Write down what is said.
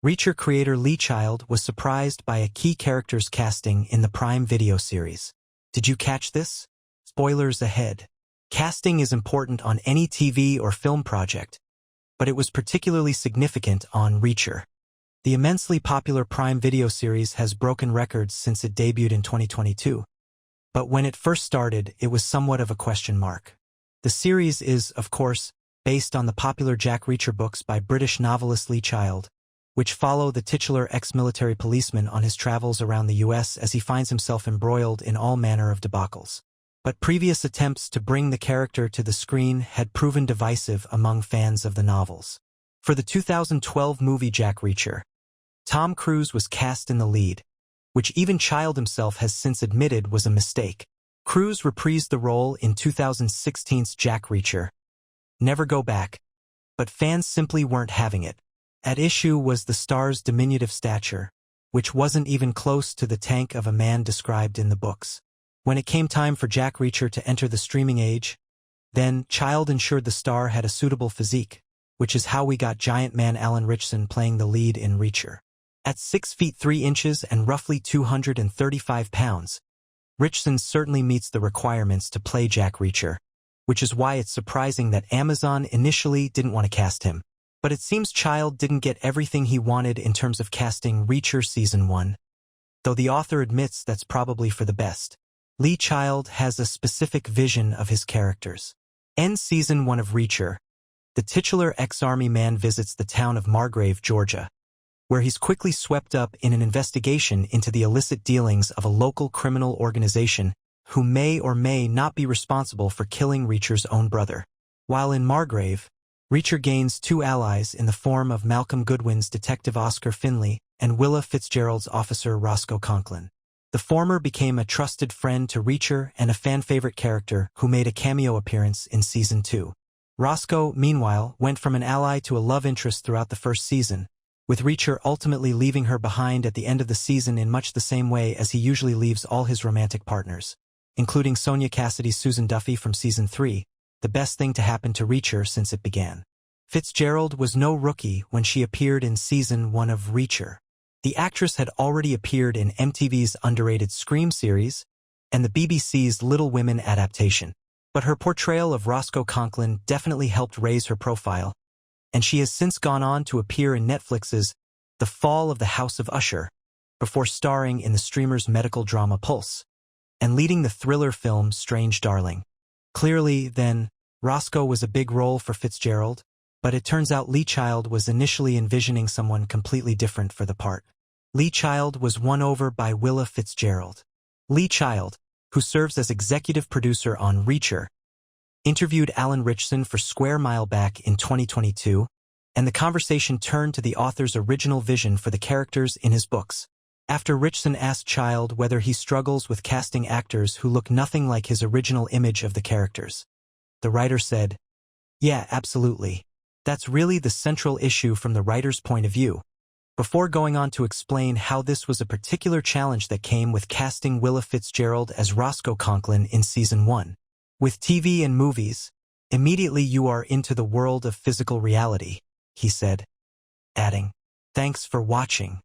Reacher creator Lee Child was surprised by a key character's casting in the Prime Video series. Did you catch this? Spoilers ahead. Casting is important on any TV or film project, but it was particularly significant on Reacher. The immensely popular Prime Video series has broken records since it debuted in 2022. But when it first started, it was somewhat of a question mark. The series is, of course, based on the popular Jack Reacher books by British novelist Lee Child, which follow the titular ex-military policeman on his travels around the U.S. as he finds himself embroiled in all manner of debacles. But previous attempts to bring the character to the screen had proven divisive among fans of the novels. For the 2012 movie Jack Reacher, Tom Cruise was cast in the lead, which even Child himself has since admitted was a mistake. Cruise reprised the role in 2016's Jack Reacher. Never Go Back. But fans simply weren't having it. At issue was the star's diminutive stature, which wasn't even close to the tank of a man described in the books. When it came time for Jack Reacher to enter the streaming age, then Child ensured the star had a suitable physique, which is how we got giant man Alan Ritchson playing the lead in Reacher. At 6 feet 3 inches and roughly 235 pounds, Ritchson certainly meets the requirements to play Jack Reacher, which is why it's surprising that Amazon initially didn't want to cast him. But it seems Child didn't get everything he wanted in terms of casting Reacher Season 1, though the author admits that's probably for the best. Lee Child has a specific vision of his characters. End Season 1 of Reacher, the titular ex-army man visits the town of Margrave, Georgia, where he's quickly swept up in an investigation into the illicit dealings of a local criminal organization who may or may not be responsible for killing Reacher's own brother. While in Margrave, Reacher gains two allies in the form of Malcolm Goodwin's Detective Oscar Finley and Willa Fitzgerald's Officer Roscoe Conklin. The former became a trusted friend to Reacher and a fan-favorite character who made a cameo appearance in Season 2. Roscoe, meanwhile, went from an ally to a love interest throughout the first season, with Reacher ultimately leaving her behind at the end of the season in much the same way as he usually leaves all his romantic partners, including Sonia Cassidy's Susan Duffy from Season 3, the best thing to happen to Reacher since it began. Fitzgerald was no rookie when she appeared in Season 1 of Reacher. The actress had already appeared in MTV's underrated Scream series and the BBC's Little Women adaptation. But her portrayal of Roscoe Conklin definitely helped raise her profile, and she has since gone on to appear in Netflix's The Fall of the House of Usher, before starring in the streamer's medical drama Pulse, and leading the thriller film Strange Darling. Clearly, then, Roscoe was a big role for Fitzgerald, but it turns out Lee Child was initially envisioning someone completely different for the part. Lee Child was won over by Willa Fitzgerald. Lee Child, who serves as executive producer on Reacher, interviewed Alan Ritchson for Square Mile back in 2022, and the conversation turned to the author's original vision for the characters in his books. After Ritchson asked Child whether he struggles with casting actors who look nothing like his original image of the characters, the writer said, "Yeah, absolutely. That's really the central issue from the writer's point of view," before going on to explain how this was a particular challenge that came with casting Willa Fitzgerald as Roscoe Conklin in Season 1. With TV and movies, immediately you are into the world of physical reality, he said, adding, "Thanks for watching."